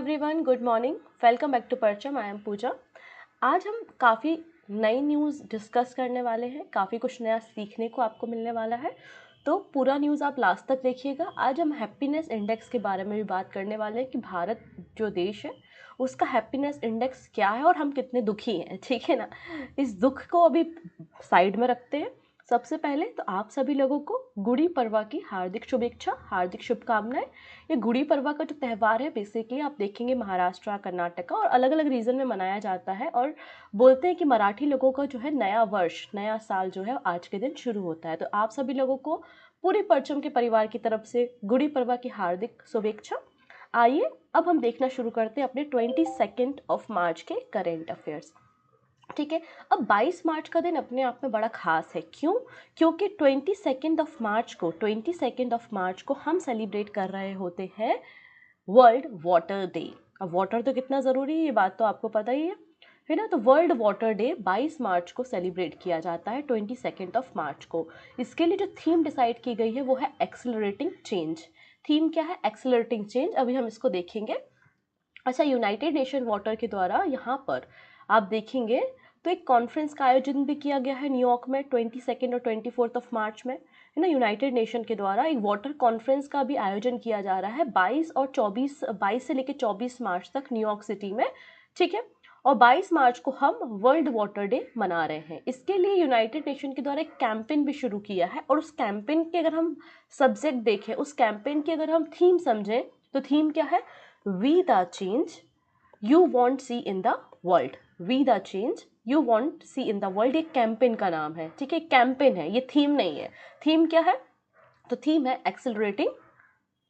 Everyone, good morning, welcome back to Parcham. I am Pooja. आज हम काफ़ी नई न्यूज़ डिस्कस करने वाले हैं, काफ़ी कुछ नया सीखने को आपको मिलने वाला है, तो पूरा न्यूज़ आप लास्ट तक देखिएगा। आज हम हैप्पीनेस इंडेक्स के बारे में भी बात करने वाले हैं कि भारत जो देश है उसका हैप्पीनेस इंडेक्स क्या है और हम कितने दुखी हैं, ठीक है ना। इस दुख को अभी साइड में रखते हैं। सबसे पहले तो आप सभी लोगों को गुड़ी पड़वा की हार्दिक शुभेच्छा, हार्दिक शुभकामनाएं। ये गुड़ी पड़वा का जो त्यौहार है बेसिकली आप देखेंगे महाराष्ट्र, कर्नाटका और अलग अलग रीजन में मनाया जाता है और बोलते हैं कि मराठी लोगों का जो है नया वर्ष, नया साल जो है आज के दिन शुरू होता है। तो आप सभी लोगों को पूरी परचम के परिवार की तरफ से गुड़ी पड़वा की हार्दिक शुभेच्छा। आइए अब हम देखना शुरू करते हैं अपने 22 ऑफ मार्च के करेंट अफेयर्स। ठीक है, अब 22 मार्च का दिन अपने आप में बड़ा खास है। क्यों? क्योंकि 22 ऑफ मार्च को हम सेलिब्रेट कर रहे होते हैं वर्ल्ड वाटर डे। अब वाटर तो कितना ज़रूरी है ये बात तो आपको पता ही है ना। तो वर्ल्ड वाटर डे 22 मार्च को सेलिब्रेट किया जाता है, 22 ऑफ मार्च को। इसके लिए जो थीम डिसाइड की गई है वो है एक्सेलरेटिंग चेंज। थीम क्या है? Accelerating change. अभी हम इसको देखेंगे। अच्छा, यूनाइटेड नेशन वाटर के द्वारा यहाँ पर आप देखेंगे तो एक कॉन्फ्रेंस का आयोजन भी किया गया है न्यूयॉर्क में 22 और 24 ऑफ मार्च में, है ना। यूनाइटेड नेशन के द्वारा एक वाटर कॉन्फ्रेंस का भी आयोजन किया जा रहा है 22 से लेकर 24 मार्च तक न्यूयॉर्क सिटी में, ठीक है। और 22 मार्च को हम वर्ल्ड वाटर डे मना रहे हैं। इसके लिए यूनाइटेड नेशन के द्वारा एक कैंपेन भी शुरू किया है और उस कैंपेन के अगर हम सब्जेक्ट देखें, उस कैंपेन की अगर हम थीम समझें तो थीम क्या है? We the change you want see in the world. We the change you want see in the world एक कैंपेन का नाम है, ठीक है। कैंपेन है, ये थीम नहीं है। थीम क्या है? तो थीम है accelerating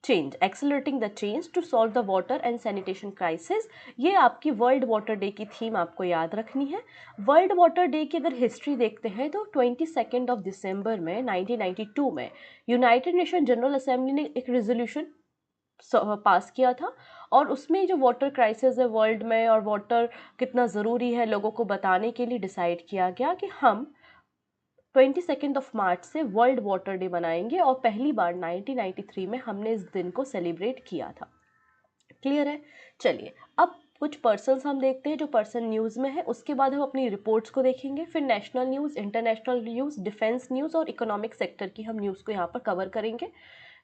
change, accelerating the change to solve the water and sanitation crisis. ये आपकी वर्ल्ड वाटर डे की थीम आपको याद रखनी है। वर्ल्ड वाटर डे की अगर हिस्ट्री देखते हैं तो 22 ऑफ दिसंबर में 1992 में यूनाइटेड नेशन जनरल असेंबली ने एक रेजोल्यूशन पास किया था और उसमें जो वाटर क्राइसिस है वर्ल्ड में और वाटर कितना ज़रूरी है लोगों को बताने के लिए डिसाइड किया गया कि हम 22 ऑफ मार्च से वर्ल्ड वाटर डे मनाएंगे और पहली बार 1993 में हमने इस दिन को सेलिब्रेट किया था। क्लियर है? चलिए अब कुछ पर्सन्स हम देखते हैं जो पर्सन न्यूज़ में है, उसके बाद हम अपनी रिपोर्ट्स को देखेंगे, फिर national news, international news, defence news और इकोनॉमिक सेक्टर की हम न्यूज़ को यहाँ पर कवर करेंगे।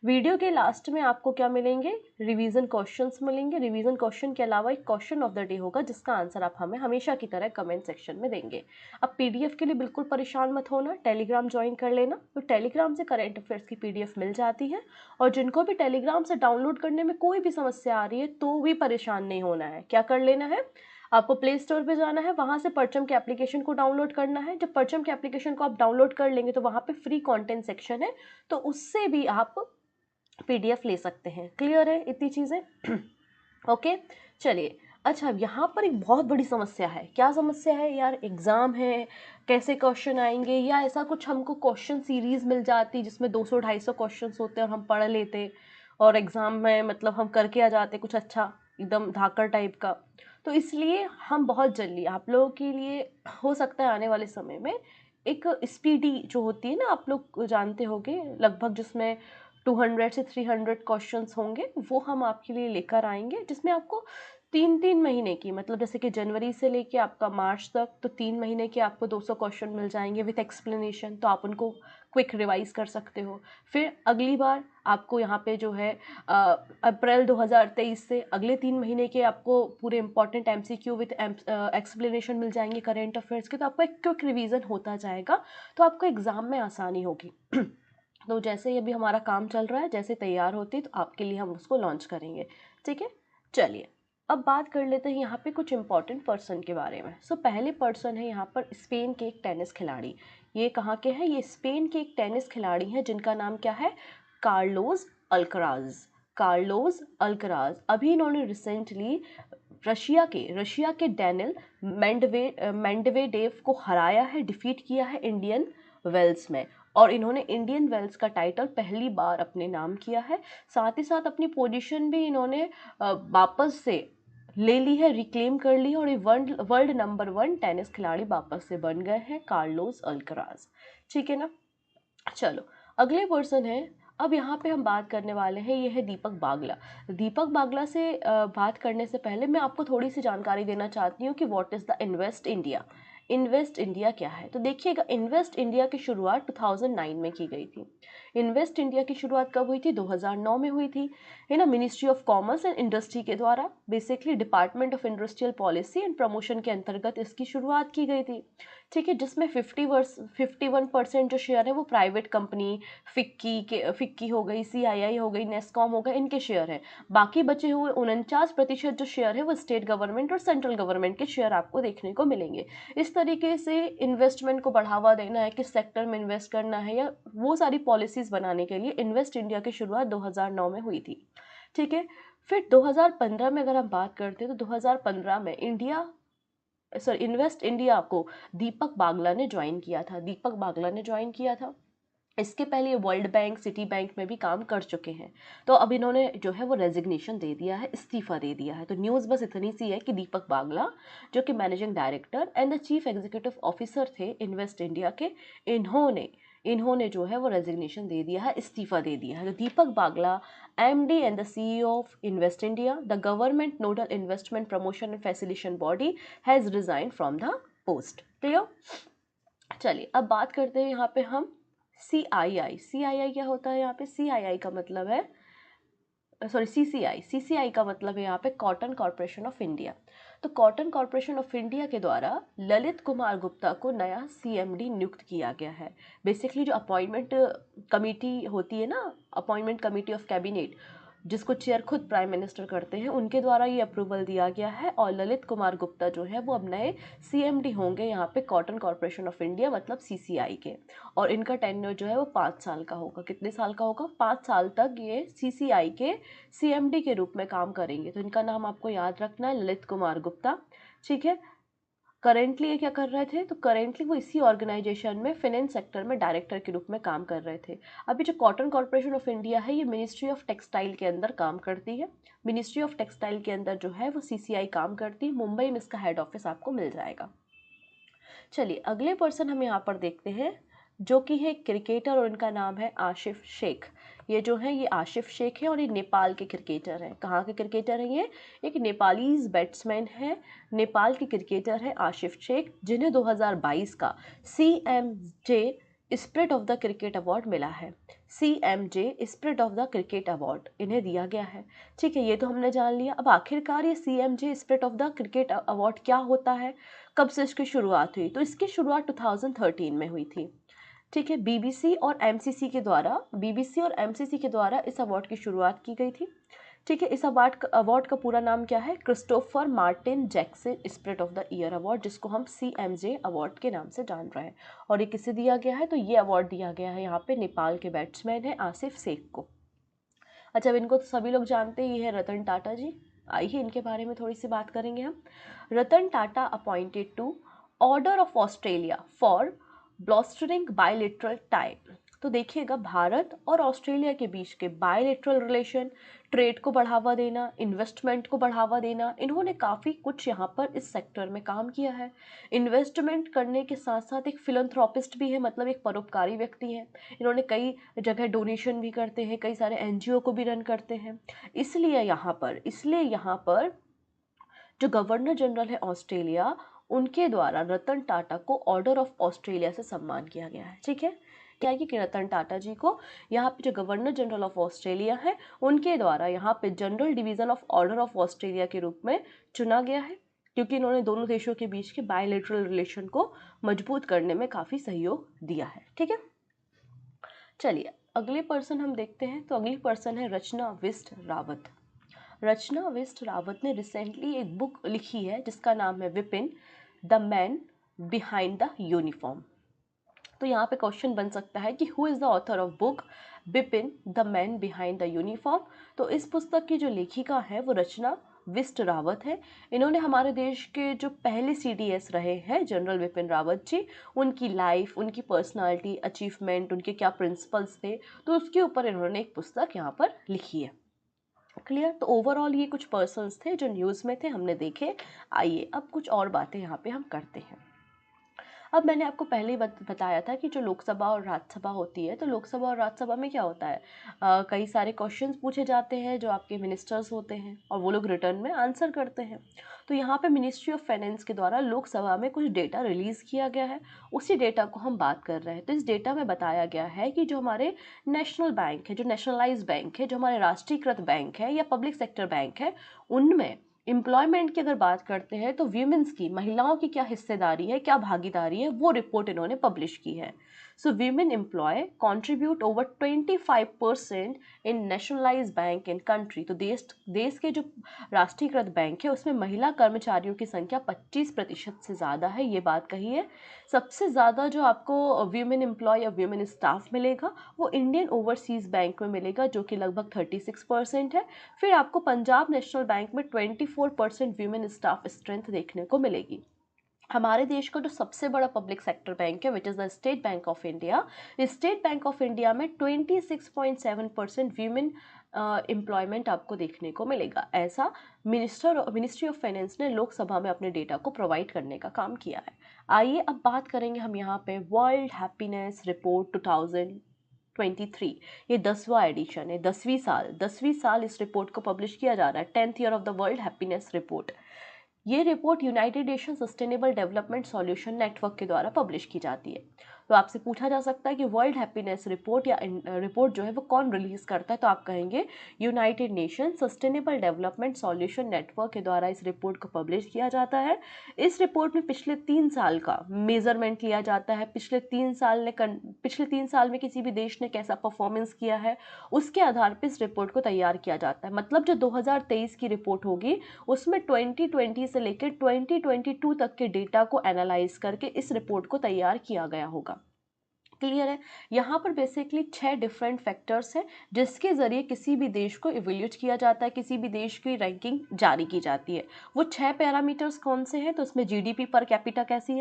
वीडियो के लास्ट में आपको क्या मिलेंगे? रिवीजन क्वेश्चंस मिलेंगे। रिवीजन क्वेश्चन के अलावा एक क्वेश्चन ऑफ द डे होगा जिसका आंसर आप हमें हमेशा की तरह कमेंट सेक्शन में देंगे। अब पीडीएफ के लिए बिल्कुल परेशान मत होना, टेलीग्राम ज्वाइन कर लेना। तो टेलीग्राम से करंट अफेयर्स की पीडीएफ मिल जाती है और जिनको भी टेलीग्राम से डाउनलोड करने में कोई भी समस्या आ रही है तो भी परेशान नहीं होना है। क्या कर लेना है? आपको प्ले स्टोर पे जाना है, वहाँ से परचम के एप्लीकेशन को डाउनलोड करना है। जब परचम के एप्लीकेशन को आप डाउनलोड कर लेंगे तो वहाँ पे फ्री कंटेंट सेक्शन है, तो उससे भी आप पीडीएफ ले सकते हैं। क्लियर है इतनी चीज़ें? ओके, चलिए। अच्छा, अब यहाँ पर एक बहुत बड़ी समस्या है। क्या समस्या है यार? एग्ज़ाम है, कैसे क्वेश्चन आएंगे, या ऐसा कुछ हमको क्वेश्चन सीरीज़ मिल जाती जिसमें 200-250 क्वेश्चन होते और हम पढ़ लेते और एग्ज़ाम में मतलब हम करके आ जाते कुछ अच्छा एकदम धाकड़ टाइप का। तो इसलिए हम बहुत जल्दी आप लोगों के लिए हो सकता है आने वाले समय में एक स्पीडी जो होती है ना, आप लोग जानते होंगे लगभग, जिसमें 200 से 300 क्वेश्चंस होंगे, वो हम आपके लिए लेकर आएंगे, जिसमें आपको 3-3 महीने की, मतलब जैसे कि जनवरी से लेके आपका मार्च तक, तो 3 महीने के आपको 200 क्वेश्चन मिल जाएंगे विथ एक्सप्लेनेशन, तो आप उनको क्विक रिवाइज कर सकते हो। फिर अगली बार आपको यहाँ पे जो है अप्रैल 2023 से अगले 3 महीने के आपको पूरे इंपॉर्टेंट एमसीक्यू विथ एक्सप्लेनेशन मिल जाएंगे करेंट अफेयर्स के, तो आपको एक क्विक रिवीजन होता जाएगा, तो आपको एग्जाम में आसानी होगी। तो जैसे ही अभी हमारा काम चल रहा है, जैसे तैयार होती है तो आपके लिए हम उसको लॉन्च करेंगे, ठीक है। चलिए अब बात कर लेते हैं यहाँ पे कुछ इंपॉर्टेंट पर्सन के बारे में। सो पहले पर्सन है यहाँ पर स्पेन के एक टेनिस खिलाड़ी। ये कहाँ के हैं? ये स्पेन के एक टेनिस खिलाड़ी हैं जिनका नाम क्या है? Carlos Alcaraz. Carlos Alcaraz. अभी इन्होंने रिसेंटली रशिया के डेनिल मेंडवेडेव को हराया है, डिफीट किया है इंडियन वेल्स में, और इन्होंने इंडियन वेल्स का टाइटल पहली बार अपने नाम किया है। साथ ही साथ अपनी पोजीशन भी इन्होंने वापस से ले ली है, रिक्लेम कर ली है, और ये वर्ल्ड नंबर 1 टेनिस खिलाड़ी वापस से बन गए हैं कार्लोस अल्कराज, ठीक है ना। चलो अगले पर्सन है अब यहाँ पे हम बात करने वाले हैं, ये है दीपक बागला। दीपक बागला से बात करने से पहले मैं आपको थोड़ी सी जानकारी देना चाहती हूँ कि what is the invest India. Invest India क्या है? तो देखिएगा, इन्वेस्ट इंडिया की शुरुआत 2009 में की गई थी। इन्वेस्ट इंडिया की शुरुआत कब हुई थी? 2009 में हुई थी, है ना। Ministry of commerce and industry के द्वारा, basically department of industrial policy and promotion के अंतर्गत इसकी शुरुआत की गई थी, ठीक है। जिसमें 51% जो शेयर है वो प्राइवेट कंपनी, फिक्की हो गई, CII हो गई, नेस्कॉम हो गई, इनके शेयर हैं। बाकी बचे हुए 49% जो शेयर है वो स्टेट गवर्नमेंट और सेंट्रल गवर्नमेंट के शेयर आपको देखने को मिलेंगे। इस तरीके से इन्वेस्टमेंट को बढ़ावा देना है, किस सेक्टर में इन्वेस्ट करना है, या वो सारी पॉलिसीज बनाने के लिए इन्वेस्ट इंडिया की शुरुआत 2009 में हुई थी, ठीक है। फिर 2015 में अगर हम बात करते हैं तो 2015 में इन्वेस्ट इंडिया को दीपक बागला ने ज्वाइन किया था। दीपक बागला ने ज्वाइन किया था। इसके पहले ये वर्ल्ड बैंक, सिटी बैंक में भी काम कर चुके हैं। तो अब इन्होंने जो है वो रेजिग्नेशन दे दिया है, इस्तीफा दे दिया है। तो न्यूज़ बस इतनी सी है कि दीपक बागला जो कि managing director and the chief executive officer थे इन्वेस्ट इंडिया के, इन्होंने जो है वो रेजिग्नेशन दे दिया है, इस्तीफा दे दिया है। तो दीपक बागला, MD and the CEO of invest India, the government nodal investment promotion and facilitation body, has resign from the post. Clear? चलिए अब बात करते हैं यहाँ पे हम CII क्या होता है? यहाँ पे CII का मतलब है, सॉरी, CCI का मतलब है यहाँ पे कॉटन कॉरपोरेशन ऑफ इंडिया। तो कॉटन कॉरपोरेशन ऑफ इंडिया के द्वारा ललित कुमार गुप्ता को नया CMD नियुक्त किया गया है। बेसिकली जो अपॉइंटमेंट कमेटी होती है ना, अपॉइंटमेंट कमेटी ऑफ कैबिनेट, जिसको चेयर खुद प्राइम मिनिस्टर करते हैं, उनके द्वारा ये अप्रूवल दिया गया है। और ललित कुमार गुप्ता जो है वो अब नए CMD होंगे यहाँ पे कॉटन कॉरपोरेशन ऑफ इंडिया, मतलब CCI के। और इनका टेन्योर जो है वो 5 साल का होगा। कितने साल का होगा? 5 साल तक ये CCI के CMD के रूप में काम करेंगे। तो इनका नाम आपको याद रखना है, ललित कुमार गुप्ता, ठीक है। करेंटली ये क्या कर रहे थे? तो करेंटली वो इसी ऑर्गेनाइजेशन में फाइनेंस सेक्टर में डायरेक्टर के रूप में काम कर रहे थे। अभी जो कॉटन कॉरपोरेशन ऑफ इंडिया है ये मिनिस्ट्री ऑफ टेक्सटाइल के अंदर काम करती है। मिनिस्ट्री ऑफ टेक्सटाइल के अंदर जो है वो CCI काम करती है। मुंबई में इसका हेड ऑफिस आपको मिल जाएगा। चलिए अगले पर्सन हम यहाँ पर देखते हैं, जो कि है क्रिकेटर और इनका नाम है आसिफ शेख। ये जो है ये आसिफ शेख है और ये नेपाल के क्रिकेटर हैं। कहाँ के क्रिकेटर हैं ये? एक नेपालीज बैट्समैन है, नेपाल के क्रिकेटर है आसिफ शेख, जिन्हें 2022 का CMJ spirit of the cricket award मिला है। CMJ spirit of the cricket award इन्हें दिया गया है, ठीक है। ये तो हमने जान लिया। अब आखिरकार ये CMJ spirit of the cricket award क्या होता है, कब से इसकी शुरुआत हुई? तो इसकी शुरुआत 2013 में हुई थी, ठीक है। BBC और MCC के द्वारा इस अवार्ड की शुरुआत की गई थी, ठीक है। इस अवार्ड का पूरा नाम क्या है? Christopher Martin Jackson spirit of the year award, जिसको हम CMJ अवार्ड के नाम से जान रहे हैं। और ये किसे दिया गया है? तो ये अवार्ड दिया गया है यहाँ पे नेपाल के बैट्समैन है आसिफ शेख को। अच्छा, अब इनको तो सभी लोग जानते ही है, रतन टाटा जी। आइए इनके बारे में थोड़ी सी बात करेंगे हम। Ratan Tata appointed to order of Australia for bolstering bilateral tie. तो देखिएगा, भारत और ऑस्ट्रेलिया के बीच के बायलेटरल रिलेशन, ट्रेड को बढ़ावा देना, इन्वेस्टमेंट को बढ़ावा देना, इन्होंने काफ़ी कुछ यहाँ पर इस सेक्टर में काम किया है। इन्वेस्टमेंट करने के साथ साथ एक फिलंथ्रोपिस्ट भी है, मतलब एक परोपकारी व्यक्ति है। इन्होंने कई जगह डोनेशन भी करते हैं, कई सारे NGO को भी रन करते हैं। इसलिए यहाँ पर जो गवर्नर जनरल है ऑस्ट्रेलिया, उनके द्वारा रतन टाटा को ऑर्डर ऑफ ऑस्ट्रेलिया से सम्मान किया गया है, ठीक है। क्या है कि रतन टाटा जी को यहाँ पे जो गवर्नर जनरल ऑफ ऑस्ट्रेलिया है, उनके द्वारा यहाँ पे general division of order of Australia के रूप में चुना गया है, क्योंकि इन्होंने दोनों देशों के बीच के बायलैटरल रिलेशन को मजबूत करने में काफ़ी सहयोग दिया है, ठीक है। चलिए अगले पर्सन हम देखते हैं। तो अगली पर्सन है रचना बिष्ट रावत। रचना बिष्ट रावत ने रिसेंटली एक बुक लिखी है जिसका नाम है Vipin, the man behind the uniform. तो यहाँ पे क्वेश्चन बन सकता है कि who is the author of book Bipin, the man behind the uniform. तो इस पुस्तक की जो लेखिका है वो रचना बिष्ट रावत है। इन्होंने हमारे देश के जो पहले CDS रहे हैं जनरल बिपिन रावत जी, उनकी लाइफ, उनकी पर्सनालिटी, अचीवमेंट, उनके क्या प्रिंसिपल्स थे, तो उसके ऊपर इन्होंने एक पुस्तक यहाँ पर लिखी है। क्लियर? तो ओवरऑल ये कुछ पर्सन्स थे जो न्यूज़ में थे, हमने देखे। आइए अब कुछ और बातें यहाँ पे हम करते हैं। अब मैंने आपको पहले ही बताया था कि जो लोकसभा और राज्यसभा होती है, तो लोकसभा और राज्यसभा में क्या होता है, कई सारे क्वेश्चंस पूछे जाते हैं जो आपके मिनिस्टर्स होते हैं और वो लोग रिटर्न में आंसर करते हैं। तो यहाँ पे मिनिस्ट्री ऑफ फाइनेंस के द्वारा लोकसभा में कुछ डेटा रिलीज़ किया गया है, उसी डेटा को हम बात कर रहे हैं। तो इस डेटा में बताया गया है कि जो हमारे नेशनल बैंक है, जो नेशनलाइज बैंक है, जो हमारे राष्ट्रीयकृत बैंक है या पब्लिक सेक्टर बैंक है, उनमें एम्प्लॉयमेंट की अगर बात करते हैं तो वीमेंस की, महिलाओं की क्या हिस्सेदारी है, क्या भागीदारी है, वो रिपोर्ट इन्होंने पब्लिश की है। So women employ contribute over 25% in nationalise bank in country. तो देश के जो राष्ट्रीयकृत बैंक है उसमें महिला कर्मचारियों की संख्या 25% से ज़्यादा है, ये बात कही है। सबसे ज़्यादा जो आपको वीमेन एम्प्लॉय या वीमेन स्टाफ मिलेगा वो इंडियन ओवरसीज़ बैंक में मिलेगा, जो कि लगभग 36% है। फिर आपको पंजाब नेशनल बैंक में 24% वीमेन स्टाफ स्ट्रेंथ देखने को मिलेगी। हमारे देश का जो सबसे बड़ा पब्लिक सेक्टर बैंक है which is the state bank of India, state bank of India में 26.7% वीमेन एम्प्लॉयमेंट आपको देखने को मिलेगा। ऐसा मिनिस्ट्री ऑफ फाइनेंस ने लोकसभा में अपने डेटा को प्रोवाइड करने का काम किया है। आइए अब बात करेंगे हम यहाँ पे वर्ल्ड हैप्पीनेस रिपोर्ट 2023। ये 10वां एडिशन है, 10वीं साल इस रिपोर्ट को पब्लिश किया जा रहा है, 10th year of the world happiness report. ये report United Nation sustainable development solution network के द्वारा पब्लिश की जाती है। तो आपसे पूछा जा सकता है कि वर्ल्ड हैप्पीनेस रिपोर्ट या रिपोर्ट जो है वो कौन रिलीज करता है, तो आप कहेंगे United Nation sustainable development solution network के द्वारा इस रिपोर्ट को पब्लिश किया जाता है। इस रिपोर्ट में पिछले 3 साल का मेजरमेंट लिया जाता है, पिछले 3 साल में किसी भी देश ने कैसा परफॉर्मेंस किया है, उसके आधार पर इस रिपोर्ट को तैयार किया जाता है। मतलब जो 2023 की रिपोर्ट होगी उसमें 2020 से लेकर 2022 तक के डेटा को एनालाइज करके इस रिपोर्ट को तैयार किया गया होगा। क्लियर है? यहाँ पर बेसिकली 6 डिफरेंट फैक्टर्स हैं जिसके जरिए किसी भी देश को इवेल्यूएट किया जाता है, किसी भी देश की रैंकिंग जारी की जाती है। वो 6 पैरामीटर्स कौन से हैं? तो उसमें जीडीपी पर कैपिटा कैसी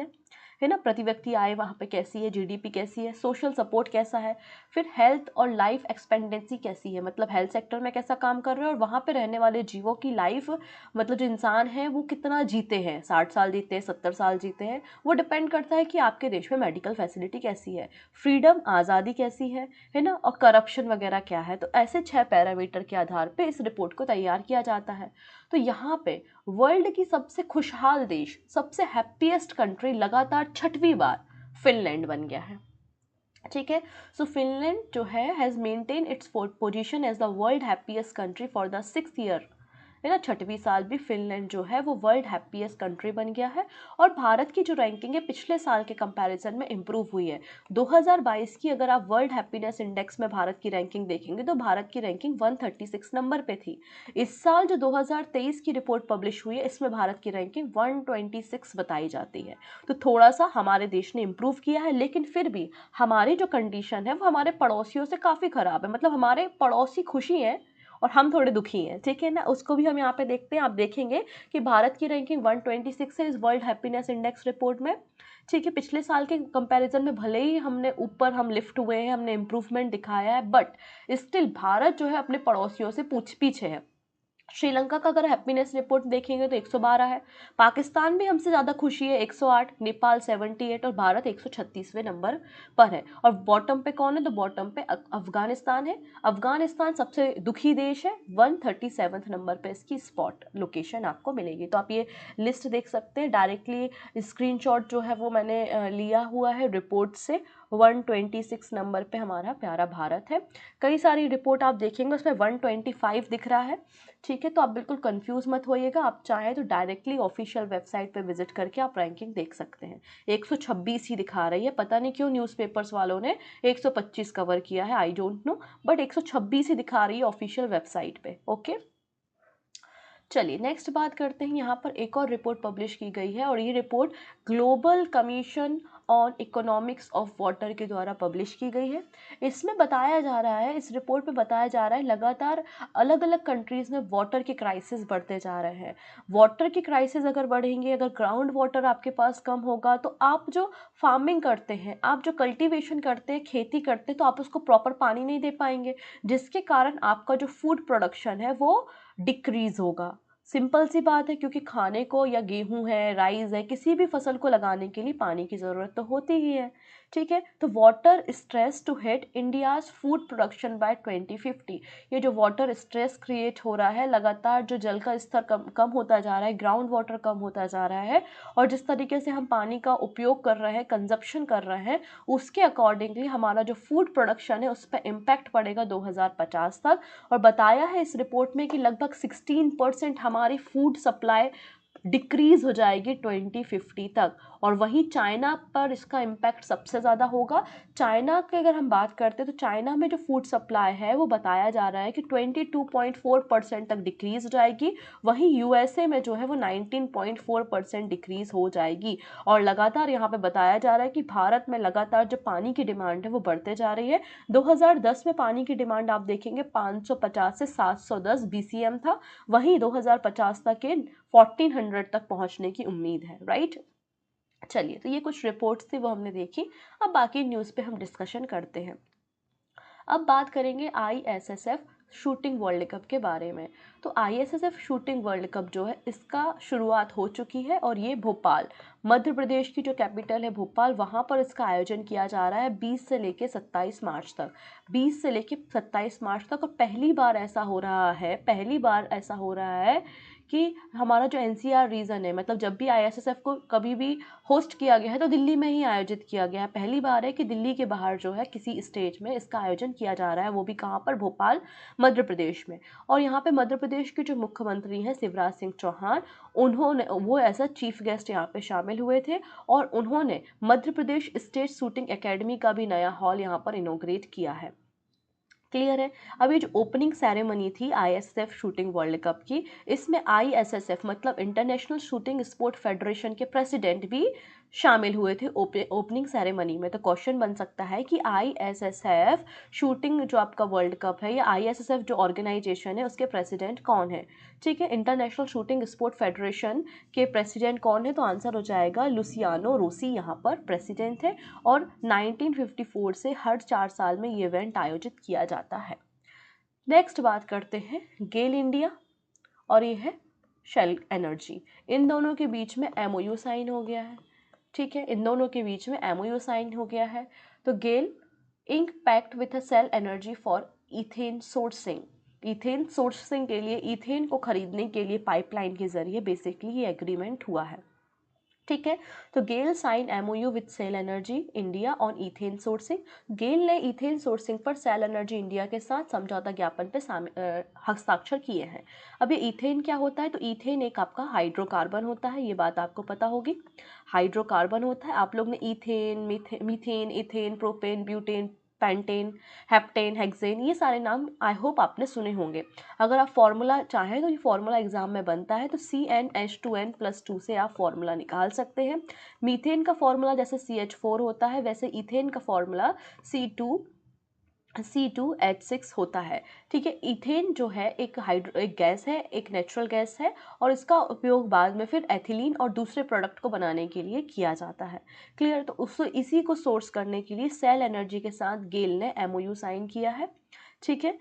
है ना, प्रति व्यक्ति आय वहाँ पे कैसी है, जीडीपी कैसी है, सोशल सपोर्ट कैसा है, फिर हेल्थ और लाइफ एक्सपेक्टेंसी कैसी है, मतलब हेल्थ सेक्टर में कैसा काम कर रहे हैं, और वहाँ पे रहने वाले जीवों की लाइफ, मतलब जो इंसान है वो कितना जीते हैं, 60 साल जीते हैं, 70 साल जीते हैं, वो डिपेंड करता है कि आपके देश में मेडिकल फैसिलिटी कैसी है, फ्रीडम आज़ादी कैसी है ना, और करप्शन वगैरह क्या है। तो ऐसे 6 पैरामीटर के आधार पर इस रिपोर्ट को तैयार किया जाता है। तो यहाँ पे वर्ल्ड की सबसे खुशहाल देश, सबसे हैप्पीएस्ट कंट्री लगातार 6वीं बार फिनलैंड बन गया है। ठीक है, सो फिनलैंड जो है has maintain its position as the world happiest country for the 6th year, है ना। 6वीं साल भी फिनलैंड जो है वो वर्ल्ड हैप्पीएस्ट कंट्री बन गया है। और भारत की जो रैंकिंग है पिछले साल के कंपैरिजन में इम्प्रूव हुई है। 2022 की अगर आप वर्ल्ड हैप्पीनेस इंडेक्स में भारत की रैंकिंग देखेंगे तो भारत की रैंकिंग 136 नंबर पे थी। इस साल जो 2023 की रिपोर्ट पब्लिश हुई है इसमें भारत की रैंकिंग 126 बताई जाती है। तो थोड़ा सा हमारे देश ने इम्प्रूव किया है, लेकिन फिर भी हमारी जो कंडीशन है वो हमारे पड़ोसियों से काफ़ी ख़राब है। मतलब हमारे पड़ोसी खुशी हैं और हम थोड़े दुखी हैं, ठीक है ना। उसको भी हम यहाँ पे देखते हैं। आप देखेंगे कि भारत की रैंकिंग 126 है इस वर्ल्ड हैप्पीनेस इंडेक्स रिपोर्ट में, ठीक है। पिछले साल के कंपैरिजन में भले ही हमने ऊपर हम लिफ्ट हुए हैं, हमने इम्प्रूवमेंट दिखाया है, बट स्टिल भारत जो है अपने पड़ोसियों से पीछे है। श्रीलंका का अगर हैप्पीनेस रिपोर्ट देखेंगे तो 112 है, पाकिस्तान भी हमसे ज़्यादा खुशी है 108, नेपाल 78 और भारत 136वें नंबर पर है। और बॉटम पे कौन है? तो बॉटम पे अफगानिस्तान है। अफगानिस्तान सबसे दुखी देश है, 137 नंबर पे इसकी स्पॉट लोकेशन आपको मिलेगी। तो आप ये लिस्ट देख सकते हैं, डायरेक्टली स्क्रीनशॉट जो है वो मैंने लिया हुआ है रिपोर्ट से। 126 नंबर पे हमारा प्यारा भारत है। कई सारी रिपोर्ट आप देखेंगे उसमें 125 दिख रहा है, ठीक है। तो आप बिल्कुल कंफ्यूज मत होइएगा, आप चाहें तो डायरेक्टली ऑफिशियल वेबसाइट पे विजिट करके आप रैंकिंग देख सकते हैं। 126 ही दिखा रही है, पता नहीं क्यों न्यूज़पेपर्स वालों ने 125 कवर किया है, आई डोंट नो, बट 126 ही दिखा रही है ऑफिशियल वेबसाइट पे। ओके, चलिए नेक्स्ट बात करते हैं। यहाँ पर एक और रिपोर्ट पब्लिश की गई है और ये report global commission on economics of water के द्वारा पब्लिश की गई है। इसमें बताया जा रहा है, इस रिपोर्ट में बताया जा रहा है लगातार अलग अलग कंट्रीज़ में वाटर के क्राइसिस बढ़ते जा रहे हैं। वाटर की क्राइसिस अगर बढ़ेंगे, अगर ग्राउंड वाटर आपके पास कम होगा तो आप जो फार्मिंग करते हैं, आप जो कल्टीवेशन करते हैं, खेती करते हैं, तो आप उसको प्रॉपर पानी नहीं दे पाएंगे, जिसके कारण आपका जो फूड प्रोडक्शन है वो डिक्रीज़ होगा। सिंपल सी बात है, क्योंकि खाने को या गेहूं है, राइस है, किसी भी फसल को लगाने के लिए पानी की ज़रूरत तो होती ही है। ठीक है, तो water stress to hit India's food production by 2050। ये जो वाटर स्ट्रेस क्रिएट हो रहा है, लगातार जो जल का स्तर कम कम होता जा रहा है, ग्राउंड वाटर कम होता जा रहा है, और जिस तरीके से हम पानी का उपयोग कर रहे हैं, कंजप्शन कर रहे हैं, उसके अकॉर्डिंगली हमारा जो फूड प्रोडक्शन है उस पर इम्पैक्ट पड़ेगा 2050 तक। और बताया है इस रिपोर्ट में कि लगभग 16% हमारी फूड सप्लाई डिक्रीज हो जाएगी 2050 तक। और वहीं चाइना पर इसका इम्पैक्ट सबसे ज़्यादा होगा। चाइना की अगर हम बात करते हैं तो चाइना में जो फूड सप्लाई है वो बताया जा रहा है कि 22.4% तक डिक्रीज हो जाएगी। वहीं यूएसए में जो है वो 19.4% डिक्रीज हो जाएगी। और लगातार यहाँ पे बताया जा रहा है कि भारत में लगातार जो पानी की डिमांड है वो बढ़ते जा रही है। 2010 में पानी की डिमांड आप देखेंगे 550 से 710 BCM था, वहीं 2050 तक के 1400 तक पहुंचने की उम्मीद है। राइट, चलिए, तो ये कुछ रिपोर्ट्स थी वो हमने देखी। अब बाकी न्यूज़ पे हम डिस्कशन करते हैं। अब बात करेंगे ISSF शूटिंग वर्ल्ड कप के बारे में। तो ISSF शूटिंग वर्ल्ड कप जो है इसका शुरुआत हो चुकी है, और ये भोपाल, मध्य प्रदेश की जो कैपिटल है भोपाल, वहाँ पर इसका आयोजन किया जा रहा है 20 से लेके 27 मार्च तक। 20 से लेके 27 मार्च तक। और पहली बार ऐसा हो रहा है कि हमारा जो NCR रीजन है, मतलब जब भी ISSF को कभी भी होस्ट किया गया है तो दिल्ली में ही आयोजित किया गया है। पहली बार है कि दिल्ली के बाहर जो है किसी स्टेज में इसका आयोजन किया जा रहा है, वो भी कहाँ पर, भोपाल, मध्य प्रदेश में। और यहाँ पे मध्य प्रदेश के जो मुख्यमंत्री हैं शिवराज सिंह चौहान, उन्होंने वो एज अ चीफ गेस्ट यहाँ पे शामिल हुए थे, और उन्होंने Madhya Pradesh state shooting academy का भी नया हॉल यहाँ पर इनॉग्रेट किया है। क्लियर है। अब ये जो ओपनिंग सेरेमनी थी ISSF शूटिंग वर्ल्ड कप की, इसमें ISSF मतलब इंटरनेशनल शूटिंग स्पोर्ट फेडरेशन के प्रेसिडेंट भी शामिल हुए थे ओपनिंग सेरेमनी में। तो क्वेश्चन बन सकता है कि ISSF शूटिंग जो आपका वर्ल्ड कप है, या ISSF जो ऑर्गेनाइजेशन है उसके प्रेसिडेंट कौन है? ठीक है, इंटरनेशनल शूटिंग स्पोर्ट फेडरेशन के प्रेसिडेंट कौन है? तो आंसर हो जाएगा लुसियानो रोसी यहाँ पर प्रेसिडेंट है। और 1954 से हर 4 साल में ये इवेंट आयोजित किया जाता है। नेक्स्ट बात करते हैं गेल इंडिया, और ये है शेल एनर्जी। इन दोनों के बीच में MOU साइन हो गया है। ठीक है, इन दोनों के बीच में MOU साइन हो गया है। तो GAIL ink pact with a Shell Energy for ethane sourcing. Ethane sourcing के लिए, इथेन को खरीदने के लिए पाइपलाइन के जरिए बेसिकली ये एग्रीमेंट हुआ है। ठीक है, तो GAIL sign MOU with Shell Energy India on ethane sourcing. GAIL ने इथेन सोर्सिंग पर सेल एनर्जी इंडिया के साथ समझौता ज्ञापन पे हस्ताक्षर किए हैं। अब ये इथेन क्या होता है? तो इथेन एक आपका हाइड्रोकार्बन होता है, ये बात आपको पता होगी। हाइड्रोकार्बन होता है, आप लोग ने ethane, methane, ethane, propane, butane, pentane, heptane, hexane, ये सारे नाम आई होप आपने सुने होंगे। अगर आप फॉर्मूला चाहें तो ये फॉर्मूला एग्जाम में बनता है, तो CnH2n+2 से आप फॉर्मूला निकाल सकते हैं। मीथेन का फॉर्मूला जैसे CH4 होता है, वैसे इथेन का फॉर्मूला C2H6 होता है। ठीक है, इथेन जो है एक गैस है, एक नेचुरल गैस है, और इसका उपयोग बाद में फिर एथिलीन और दूसरे प्रोडक्ट को बनाने के लिए किया जाता है। क्लियर? तो उसको इसी को सोर्स करने के लिए सेल एनर्जी के साथ गेल ने MOU साइन किया है। ठीक है,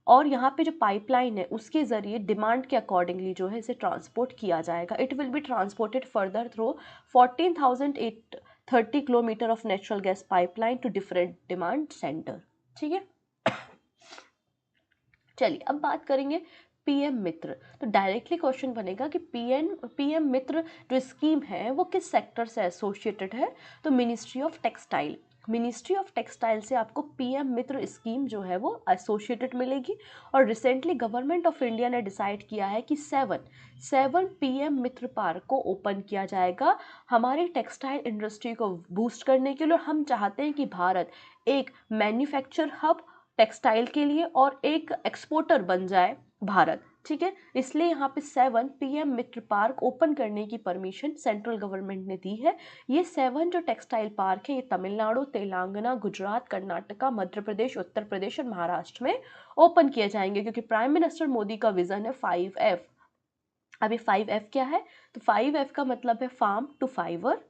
और यहाँ पे जो पाइपलाइन है उसके ज़रिए डिमांड के अकॉर्डिंगली जो है इसे ट्रांसपोर्ट किया जाएगा। It will be transported further through 14,830 kilometre of natural gas pipeline to different demand centre. ठीक है, चलिए अब बात करेंगे PM मित्र। तो डायरेक्टली क्वेश्चन बनेगा कि PM मित्र जो स्कीम है वो किस सेक्टर से एसोसिएटेड है? तो ministry of textile. Ministry of textile से आपको PM मित्र स्कीम जो है वो एसोसिएटेड मिलेगी। और रिसेंटली गवर्नमेंट ऑफ इंडिया ने डिसाइड किया है कि 7 PM मित्र पार्क को ओपन किया जाएगा हमारी टेक्सटाइल इंडस्ट्री को बूस्ट करने के लिए। और हम चाहते हैं कि भारत एक मैन्युफैक्चर हब टेक्सटाइल के लिए और एक एक्सपोर्टर बन जाए भारत। ठीक है, इसलिए यहाँ पे 7 PM मित्र पार्क ओपन करने की परमिशन सेंट्रल गवर्नमेंट ने दी है। ये 7 जो टेक्सटाइल पार्क है ये तमिलनाडु, तेलंगाना, गुजरात, कर्नाटका, मध्य प्रदेश, उत्तर प्रदेश और महाराष्ट्र में ओपन किए जाएंगे, क्योंकि प्राइम मिनिस्टर मोदी का विजन है 5F। अब ये 5F क्या है? तो 5F का मतलब है farm to fibre,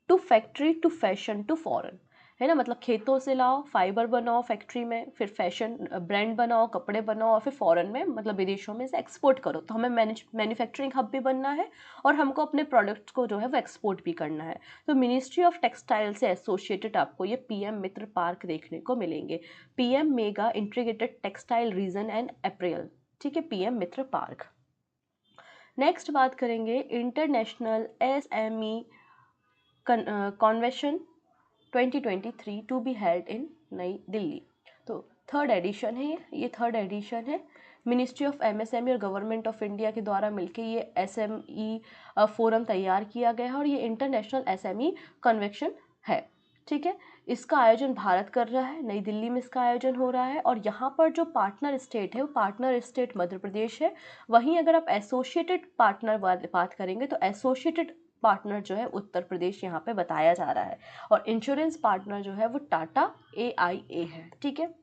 to factory, to fashion, to foreign. है ना, मतलब खेतों से लाओ, फाइबर बनाओ फैक्ट्री में, फिर फैशन ब्रांड बनाओ, कपड़े बनाओ और फिर फॉरेन में मतलब विदेशों में से एक्सपोर्ट करो। तो हमें मैन्युफैक्चरिंग हब भी बनना है और हमको अपने प्रोडक्ट्स को जो है वो एक्सपोर्ट भी करना है। तो मिनिस्ट्री ऑफ टेक्सटाइल से एसोसिएटेड आपको ये पीएम मित्र पार्क देखने को मिलेंगे, PM mega integrated textile region and apparel, ठीक है, पीएम मित्र पार्क। नेक्स्ट बात करेंगे international SME convention 2023 to be held in New Delhi. तो थर्ड एडिशन है, ये थर्ड एडिशन है। मिनिस्ट्री ऑफ एमएसएमई और गवर्नमेंट ऑफ इंडिया के द्वारा मिलकर ये एसएमई फोरम तैयार किया गया है और ये इंटरनेशनल एसएमई कन्वेंशन है, ठीक है। इसका आयोजन भारत कर रहा है, नई दिल्ली में इसका आयोजन हो रहा है और यहाँ पर जो पार्टनर स्टेट है वो पार्टनर स्टेट मध्य प्रदेश है। वहीं अगर आप एसोसिएटेड पार्टनर बात करेंगे तो एसोसिएटेड पार्टनर जो है उत्तर प्रदेश यहाँ पे बताया जा रहा है और इंश्योरेंस पार्टनर जो है वो टाटा AIA है, ठीक है।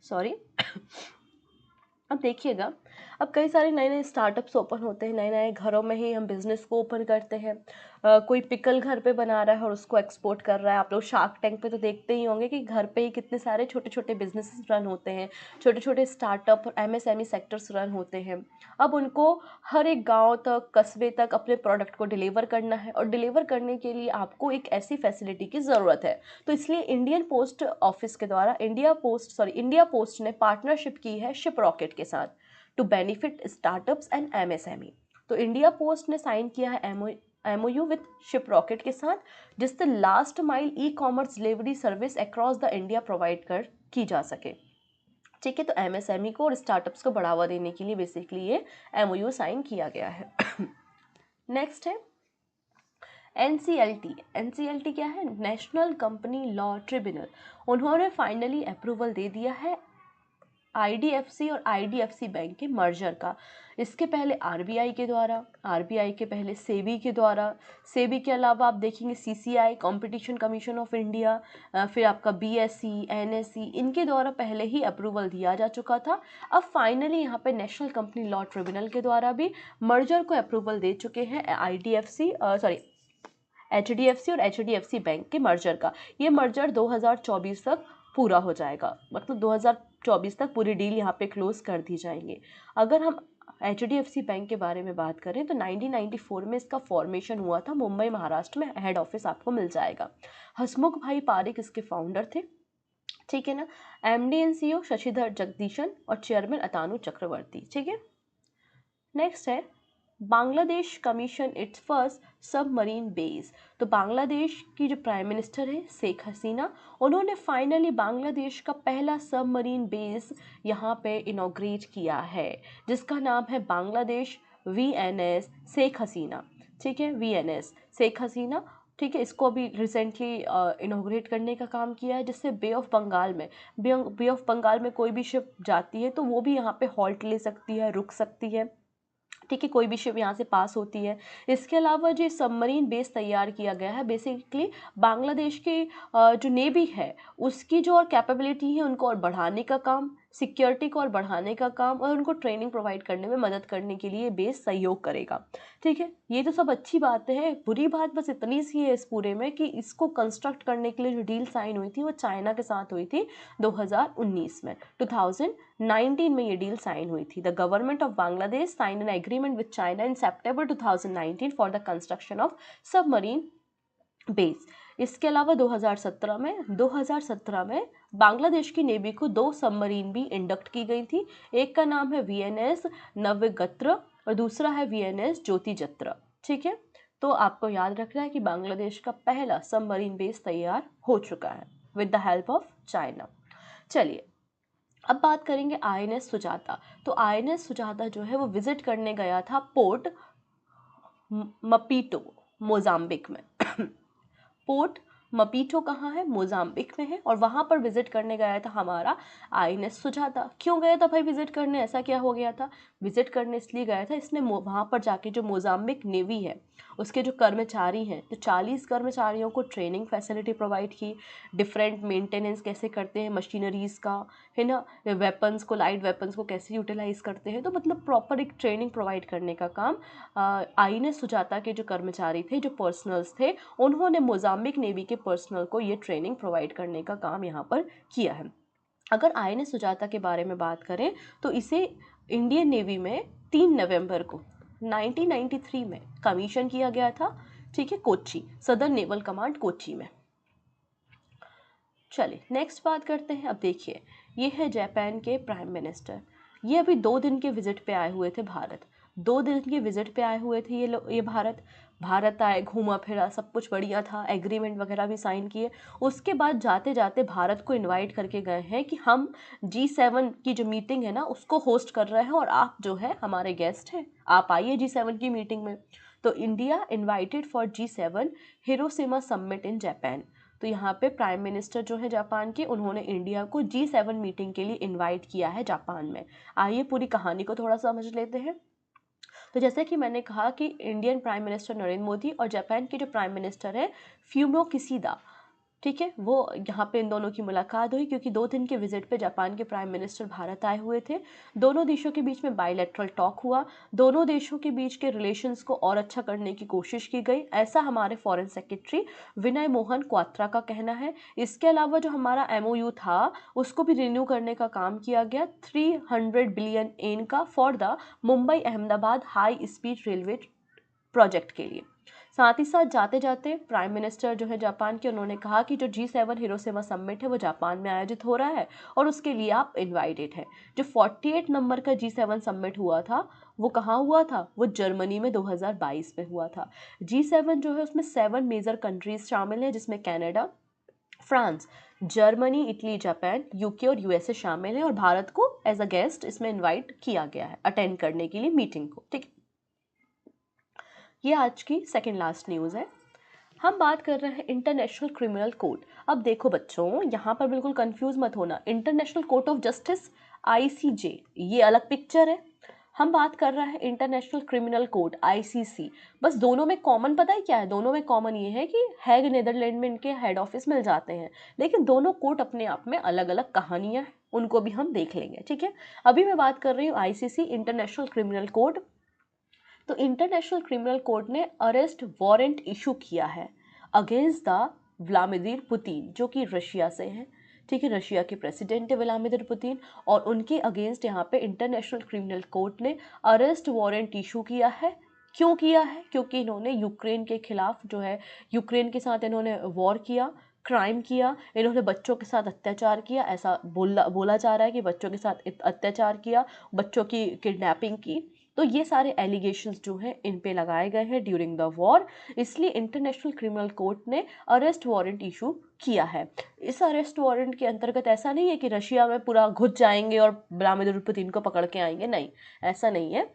सॉरी। अब देखिएगा, अब कई सारे नए नए स्टार्टअप्स ओपन होते हैं, नए नए घरों में ही हम बिजनेस को ओपन करते हैं। कोई पिकल घर पे बना रहा है और उसको एक्सपोर्ट कर रहा है। आप लोग शार्क टैंक पे तो देखते ही होंगे कि घर पे ही कितने सारे छोटे छोटे बिजनेसेस रन होते हैं, छोटे छोटे स्टार्टअप और MSME सेक्टर्स रन होते हैं। अब उनको हर एक गाँव तक, कस्बे तक अपने प्रोडक्ट को डिलीवर करना है और डिलीवर करने के लिए आपको एक ऐसी फैसिलिटी की ज़रूरत है। तो इसलिए इंडियन पोस्ट ऑफिस के द्वारा इंडिया पोस्ट ने पार्टनरशिप की है शिप रॉकेट के साथ to benefit startups and MSME। तो इंडिया पोस्ट ने साइन किया है MOU विथ शिप रॉकेट के साथ, जिससे last mile e-commerce delivery service across the India provide की जा सके, ठीक है। तो MSME को और स्टार्टअप्स को बढ़ावा देने के लिए बेसिकली ये MOU साइन किया गया है। नेक्स्ट है NCLT क्या है, नेशनल कंपनी लॉ ट्रिब्यूनल। उन्होंने फाइनली अप्रूवल दे दिया है IDFC और IDFC बैंक के मर्जर का। इसके पहले RBI के द्वारा, RBI के पहले सेबी के द्वारा, सेबी के अलावा आप देखेंगे CCI competition commission of India, फिर आपका BSE, NSE, इनके द्वारा पहले ही अप्रूवल दिया जा चुका था। अब फाइनली यहाँ पे नेशनल कंपनी लॉ ट्रिब्यूनल के द्वारा भी मर्जर को अप्रूवल दे चुके हैं HDFC और HDFC बैंक के मर्जर का। ये मर्जर 2024 तक पूरा हो जाएगा, मतलब 2024 तक पूरी डील यहाँ पे क्लोज कर दी जाएंगे। अगर हम HDFC बैंक के बारे में बात करें तो 1994 में इसका फॉर्मेशन हुआ था, मुंबई महाराष्ट्र में हेड ऑफिस आपको मिल जाएगा। हसमुख भाई पारिक इसके फाउंडर थे, ठीक है ना। MD and CEO Shashidhar Jagdishan और चेयरमैन अतानु चक्रवर्ती, ठीक है। नेक्स्ट है Bangladesh commission its first submarine base. तो बांग्लादेश की जो प्राइम मिनिस्टर है शेख हसीना, उन्होंने फाइनली बांग्लादेश का पहला सबमरीन बेस यहाँ पे इनॉग्रेट किया है, जिसका नाम है बांग्लादेश VNS शेख हसीना, ठीक है, VNS शेख हसीना, ठीक है। इसको अभी रिसेंटली इनॉग्रेट करने का काम किया है, जिससे बे ऑफ बंगाल में कोई भी शिप जाती है तो वो भी यहाँ पे हॉल्ट ले सकती है, रुक सकती है, ठीक है, कोई भी शिप यहाँ से पास होती है। इसके अलावा जो सबमरीन बेस तैयार किया गया है बेसिकली बांग्लादेश की जो नेवी है उसकी जो और कैपेबिलिटी है उनको और बढ़ाने का काम, सिक्योरिटी को और बढ़ाने का काम और उनको ट्रेनिंग प्रोवाइड करने में मदद करने के लिए बेस सहयोग करेगा, ठीक है। ये तो सब अच्छी बातें हैं। बुरी बात बस इतनी सी है इस पूरे में कि इसको कंस्ट्रक्ट करने के लिए जो डील साइन हुई थी वो चाइना के साथ हुई थी 2019 में। 2019 में ये डील साइन हुई थी। The government of Bangladesh sign an agreement with China in September 2019 for the construction of submarine base. इसके अलावा 2017 में बांग्लादेश की नेवी को 2 सबमरीन भी इंडक्ट की गई थी। एक का नाम है VNS नवगत्र और दूसरा है VNS ज्योतिजत्र, ठीक है। तो आपको याद रखना है कि बांग्लादेश का पहला सबमरीन बेस तैयार हो चुका है with the help of China. चलिए अब बात करेंगे INS सुजाता। तो INS सुजाता जो है वो विजिट करने गया था पोर्ट मपीटो मोजाम्बिक में। पोर्ट मपीटो कहाँ है, मोजाम्बिक में है, और वहाँ पर विजिट करने गया था हमारा आईएनएस सुजाता। क्यों गया था भाई विजिट करने, ऐसा क्या हो गया था? विजिट करने इसलिए गया था, इसने वहाँ पर जाके जो मोजाम्बिक नेवी है उसके जो कर्मचारी हैं, तो 40 कर्मचारियों को ट्रेनिंग फैसिलिटी प्रोवाइड की, डिफरेंट मेंटेनेंस कैसे करते हैं मशीनरीज़ का, है ना, वेपन्स को, लाइट वेपन्स को कैसे यूटिलाइज करते हैं, तो मतलब प्रॉपर एक ट्रेनिंग प्रोवाइड करने का काम आईएनएस सुजाता के जो कर्मचारी थे, जो पर्सनल्स थे, उन्होंने मोजाम्बिक नेवी के पर्सनल को ये ट्रेनिंग प्रोवाइड करने का काम यहाँ पर किया है। अगर आईएनएस सुजाता के बारे में बात करें तो इसे इंडियन नेवी में 3 नवंबर को 1993 में कमीशन किया गया था, ठीक है, Kochi, southern naval command Kochi में। चलिए नेक्स्ट बात करते हैं। अब देखिए, ये है जापान के प्राइम मिनिस्टर, ये अभी 2 दिन के विजिट पे आए हुए थे भारत, 2 दिन के विजिट पे आए हुए थे ये भारत आए, घूमा फिरा, सब कुछ बढ़िया था, एग्रीमेंट वगैरह भी साइन किए। उसके बाद जाते जाते भारत को इनवाइट करके गए हैं कि हम G7 की जो मीटिंग है ना उसको होस्ट कर रहे हैं और आप जो है हमारे गेस्ट हैं, आप आइए G7 की मीटिंग में। तो India invited for G7 Hiroshima summit in Japan. तो यहाँ पे प्राइम मिनिस्टर जो है जापान के, उन्होंने इंडिया को G7 मीटिंग के लिए इनवाइट किया है जापान में। आइए पूरी कहानी को थोड़ा समझ लेते हैं। तो जैसे कि मैंने कहा कि Indian prime minister Narendra Modi और जापान के जो प्राइम मिनिस्टर है फ्यूमियो किशिदा, ठीक है, वो यहाँ पे इन दोनों की मुलाकात हुई क्योंकि 2 दिन के विजिट पे जापान के प्राइम मिनिस्टर भारत आए हुए थे। दोनों देशों के बीच में बायलैटरल टॉक हुआ, दोनों देशों के बीच के रिलेशंस को और अच्छा करने की कोशिश की गई, ऐसा हमारे फॉरेन सेक्रेटरी विनय मोहन क्वात्रा का कहना है। इसके अलावा जो हमारा MOU था उसको भी रिन्यू करने का काम किया गया 300 बिलियन येन का for the Mumbai Ahmedabad high speed railway project के लिए। साथ ही साथ जाते जाते प्राइम मिनिस्टर जो है जापान के, उन्होंने कहा कि जो G7 हिरोशिमा समिट है वो जापान में आयोजित हो रहा है और उसके लिए आप इनवाइटेड हैं। जो 48 नंबर का G7 समिट हुआ था वो कहाँ हुआ था, वो जर्मनी में 2022 में हुआ था। G7 जो है उसमें 7 मेजर कंट्रीज शामिल हैं, जिसमें Canada, France, Germany, Italy, Japan, UK और USA शामिल हैं, और भारत को एज अ गेस्ट इसमें इन्वाइट किया गया है अटेंड करने के लिए मीटिंग को, ठीक है। ये आज की सेकेंड लास्ट न्यूज़ है। हम बात कर रहे हैं इंटरनेशनल क्रिमिनल कोर्ट। अब देखो बच्चों, यहाँ पर बिल्कुल कंफ्यूज मत होना, international court of justice ICJ ये अलग पिक्चर है, हम बात कर रहे हैं इंटरनेशनल क्रिमिनल कोर्ट ICC। बस दोनों में कॉमन पता है क्या है, दोनों में कॉमन ये है कि हैग नीदरलैंड में इनके हेड ऑफिस मिल जाते हैं, लेकिन दोनों कोर्ट अपने आप में अलग अलग कहानियां हैं, उनको भी हम देख लेंगे, ठीक है। अभी मैं बात कर रही हूँ ICC इंटरनेशनल क्रिमिनल कोर्ट। तो इंटरनेशनल क्रिमिनल कोर्ट ने अरेस्ट वारंट इशू किया है अगेंस्ट द व्लादिमीर पुतिन, जो कि रशिया से हैं, ठीक है, रशिया के प्रेसिडेंट है व्लादिमीर पुतिन, और उनके अगेंस्ट यहाँ पे इंटरनेशनल क्रिमिनल कोर्ट ने अरेस्ट वारंट इशू किया है। क्यों किया है? क्योंकि इन्होंने यूक्रेन के खिलाफ जो है, यूक्रेन के साथ इन्होंने वॉर किया, क्राइम किया, इन्होंने बच्चों के साथ अत्याचार किया, ऐसा बोला जा रहा है कि बच्चों के साथ अत्याचार किया, बच्चों की किडनैपिंग की। तो ये सारे एलिगेशंस जो हैं इन पे लगाए गए हैं ड्यूरिंग द वॉर, इसलिए इंटरनेशनल क्रिमिनल कोर्ट ने अरेस्ट वारंट इशू किया है। इस अरेस्ट वारंट के अंतर्गत ऐसा नहीं है कि रशिया में पूरा घुस जाएंगे और व्लादिमीर पुतिन को पकड़ के आएंगे, नहीं, ऐसा नहीं है।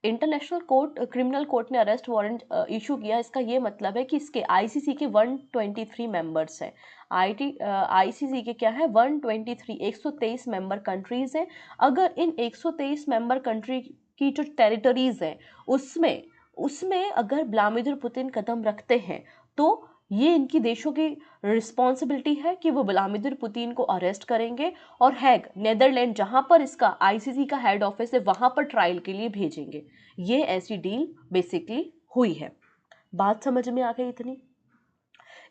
इंटरनेशनल कोर्ट क्रिमिनल कोर्ट ने अरेस्ट वारंट इशू किया, इसका ये मतलब है कि इसके ICC के 123 मेंबर्स हैं। ICC के क्या है, 123 123 मेंबर कंट्रीज हैं। अगर इन 123 मेंबर कंट्री की जो टेरिटरीज हैं उसमें उसमें अगर व्लादिमीर पुतिन कदम रखते हैं तो ये इनकी देशों की रिस्पॉन्सिबिलिटी है कि वो व्लादिमीर पुतिन को अरेस्ट करेंगे और हैग नीदरलैंड, जहां पर इसका ICC का हेड ऑफिस है, वहां पर ट्रायल के लिए भेजेंगे। ये ऐसी डील बेसिकली हुई है। बात समझ में आ गई इतनी?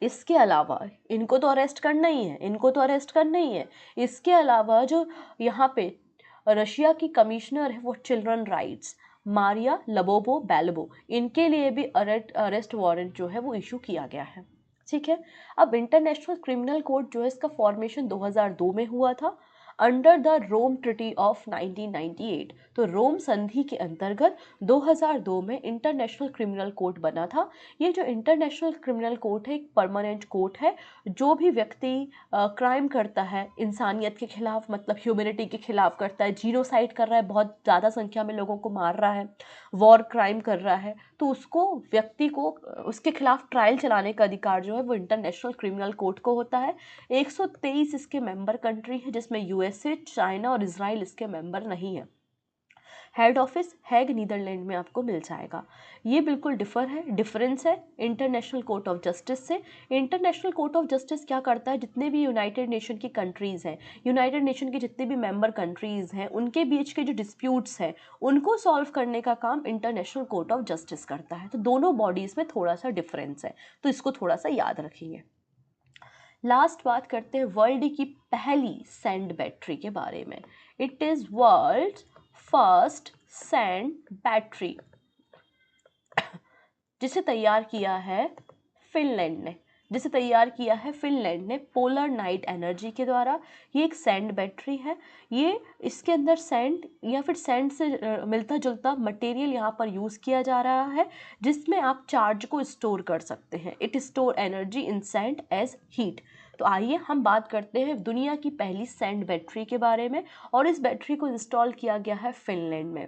इसके अलावा इनको तो अरेस्ट करना ही है, इनको तो अरेस्ट करना ही है। इसके अलावा जो यहाँ पे रशिया की कमिश्नर है वो चिल्ड्रन राइट्स, मारिया लबोबो बेलबो, इनके लिए भी अरेस्ट वारंट जो है वो इशू किया गया है, ठीक है। अब इंटरनेशनल क्रिमिनल कोर्ट जो है इसका फॉर्मेशन 2002 में हुआ था under the Rome treaty of 1998। तो रोम संधि के अंतर्गत 2002 में इंटरनेशनल क्रिमिनल कोर्ट बना था। ये जो इंटरनेशनल क्रिमिनल कोर्ट है एक परमानेंट कोर्ट है, जो भी व्यक्ति क्राइम करता है इंसानियत के खिलाफ, मतलब ह्यूमैनिटी के खिलाफ करता है, जीनोसाइड कर रहा है, बहुत ज़्यादा संख्या में लोगों को मार रहा है, वॉर क्राइम कर रहा है, तो उसको व्यक्ति को उसके खिलाफ ट्रायल चलाने का अधिकार जो है वो इंटरनेशनल क्रिमिनल कोर्ट को होता है। 123 इसके मेंबर कंट्री है, जिसमें यूएसए, चाइना और इजराइल इसके मेंबर नहीं है। हेड ऑफिस हैग नीदरलैंड में आपको मिल जाएगा। ये बिल्कुल डिफरेंस है इंटरनेशनल कोर्ट ऑफ जस्टिस से। इंटरनेशनल कोर्ट ऑफ जस्टिस क्या करता है, जितने भी यूनाइटेड नेशन की कंट्रीज़ हैं, यूनाइटेड नेशन के जितने भी मेंबर कंट्रीज़ हैं, उनके बीच के जो डिस्प्यूट्स हैं उनको सॉल्व करने का काम इंटरनेशनल कोर्ट ऑफ जस्टिस करता है। तो दोनों बॉडीज़ में थोड़ा सा डिफरेंस है, तो इसको थोड़ा सा याद रखिए। लास्ट बात करते हैं वर्ल्ड की पहली सैंड बैटरी के बारे में। It is world first sand battery, जिसे तैयार किया है फिनलैंड ने, पोलर नाइट एनर्जी के द्वारा। ये एक सैंड बैटरी है। ये इसके अंदर सैंड या फिर सैंड से मिलता जुलता मटेरियल यहाँ पर यूज़ किया जा रहा है, जिसमें आप चार्ज को स्टोर कर सकते हैं। It store energy in sand as heat. तो आइए हम बात करते हैं दुनिया की पहली सैंड बैटरी के बारे में, और इस बैटरी को इंस्टॉल किया गया है फिनलैंड में।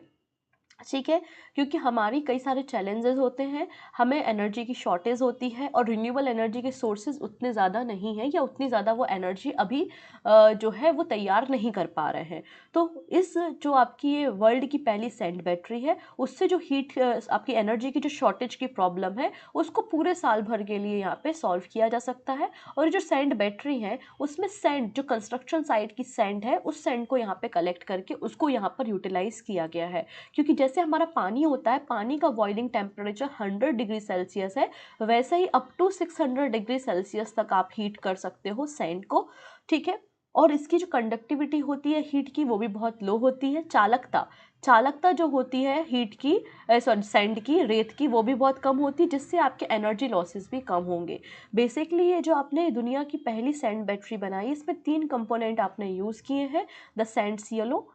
ठीक है, क्योंकि हमारी कई सारे चैलेंजेस होते हैं, हमें एनर्जी की शॉर्टेज होती है और रिन्यूएबल एनर्जी के सोर्सेज उतने ज़्यादा नहीं हैं, या उतनी ज़्यादा वो एनर्जी अभी जो है वो तैयार नहीं कर पा रहे हैं। तो इस जो आपकी ये वर्ल्ड की पहली सैंड बैटरी है, उससे जो हीट आपकी एनर्जी की जो शॉर्टेज की प्रॉब्लम है उसको पूरे साल भर के लिए यहाँ पे सॉल्व किया जा सकता है। और जो सैंड बैटरी है उसमें सैंड, जो कंस्ट्रक्शन साइट की सैंड है, उस सैंड को यहाँ पे कलेक्ट करके उसको यहाँ पर यूटिलाइज किया गया है। क्योंकि जैसे हमारा पानी होता है, पानी का बॉइलिंग टेम्परेचर 100 डिग्री सेल्सियस है, वैसे ही अप टू 600 डिग्री सेल्सियस तक आप हीट कर सकते हो सैंड को। ठीक है, और इसकी जो कंडक्टिविटी होती है हीट की वो भी बहुत लो होती है। चालकता जो होती है हीट की, सैंड की, रेत की, वो भी बहुत कम होती है, जिससे आपके एनर्जी लॉसेस भी कम होंगे। बेसिकली ये जो आपने दुनिया की पहली सैंड बैटरी बनाई, इसमें 3 कंपोनेंट आपने यूज़ किए हैं, the sand silo,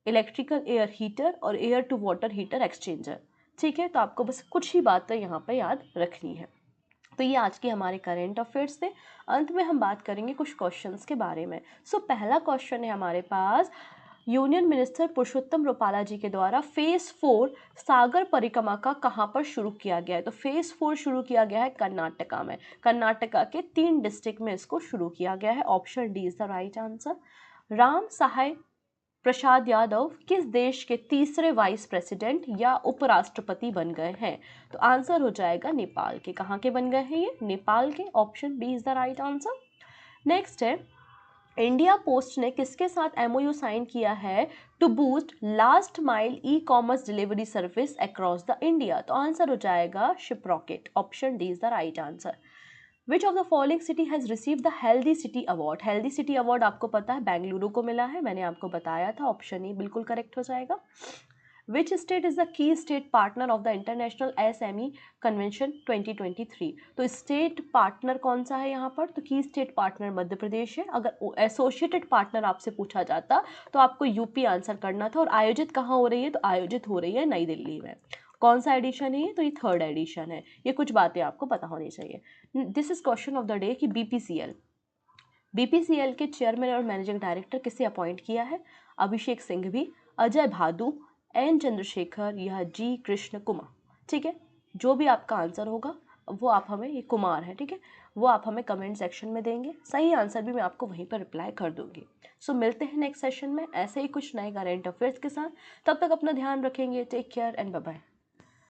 electrical air heater और air to water heater exchanger. ठीक है, तो आपको बस कुछ ही बातें यहाँ पर याद रखनी है। तो ये आज के हमारे करेंट अफेयर्स थे। अंत में हम बात करेंगे कुछ क्वेश्चंस के बारे में। पहला क्वेश्चन है हमारे पास, यूनियन मिनिस्टर पुरुषोत्तम रूपाला जी के द्वारा फेज 4 सागर परिक्रमा का कहाँ पर शुरू किया गया है? तो फेज 4 शुरू किया गया है कर्नाटका में। कर्नाटका के 3 डिस्ट्रिक्ट में इसको शुरू किया गया है। Option D is the right answer. Ram Sahay Prasad Yadav किस देश के तीसरे वाइस प्रेसिडेंट या उपराष्ट्रपति बन गए हैं? तो आंसर हो जाएगा नेपाल के। कहाँ के बन गए हैं ये? नेपाल के। Option B is the right answer. Next है, इंडिया पोस्ट ने किसके साथ एमओयू साइन किया है to boost last mile e-commerce delivery service across the India? तो आंसर हो जाएगा Shiprocket. Option D is the right answer. Which of the following city has receive the healthy city award? Healthy city award आपको पता है बेंगलुरु को मिला है, मैंने आपको बताया था। ऑप्शन ई बिल्कुल करेक्ट हो जाएगा। Which state is the key state partner of the international SME convention 2023? तो स्टेट पार्टनर कौन सा है यहाँ पर? तो की स्टेट पार्टनर मध्य प्रदेश है। अगर एसोसिएटेड पार्टनर आपसे पूछा जाता तो आपको यूपी आंसर करना था। और आयोजित कहाँ हो रही है? तो आयोजित हो रही है नई दिल्ली में। कौन सा एडिशन है ये? तो ये 3rd एडिशन है। ये कुछ बातें आपको पता होनी चाहिए। This is question of the day कि बीपीसीएल के चेयरमैन और मैनेजिंग डायरेक्टर किसे अपॉइंट किया है? अभिषेक सिंघवी, अजय भादु, एन चंद्रशेखर या जी कृष्ण कुमार? ठीक है, जो भी आपका आंसर होगा वो आप हमें, ये कुमार है, ठीक है, वो आप हमें कमेंट सेक्शन में देंगे। सही आंसर भी मैं आपको वहीं पर रिप्लाई कर दूंगी। मिलते हैं नेक्स्ट सेशन में ऐसे ही कुछ नए करेंट अफेयर्स के साथ। तब तक अपना ध्यान रखेंगे। Take care and bye bye.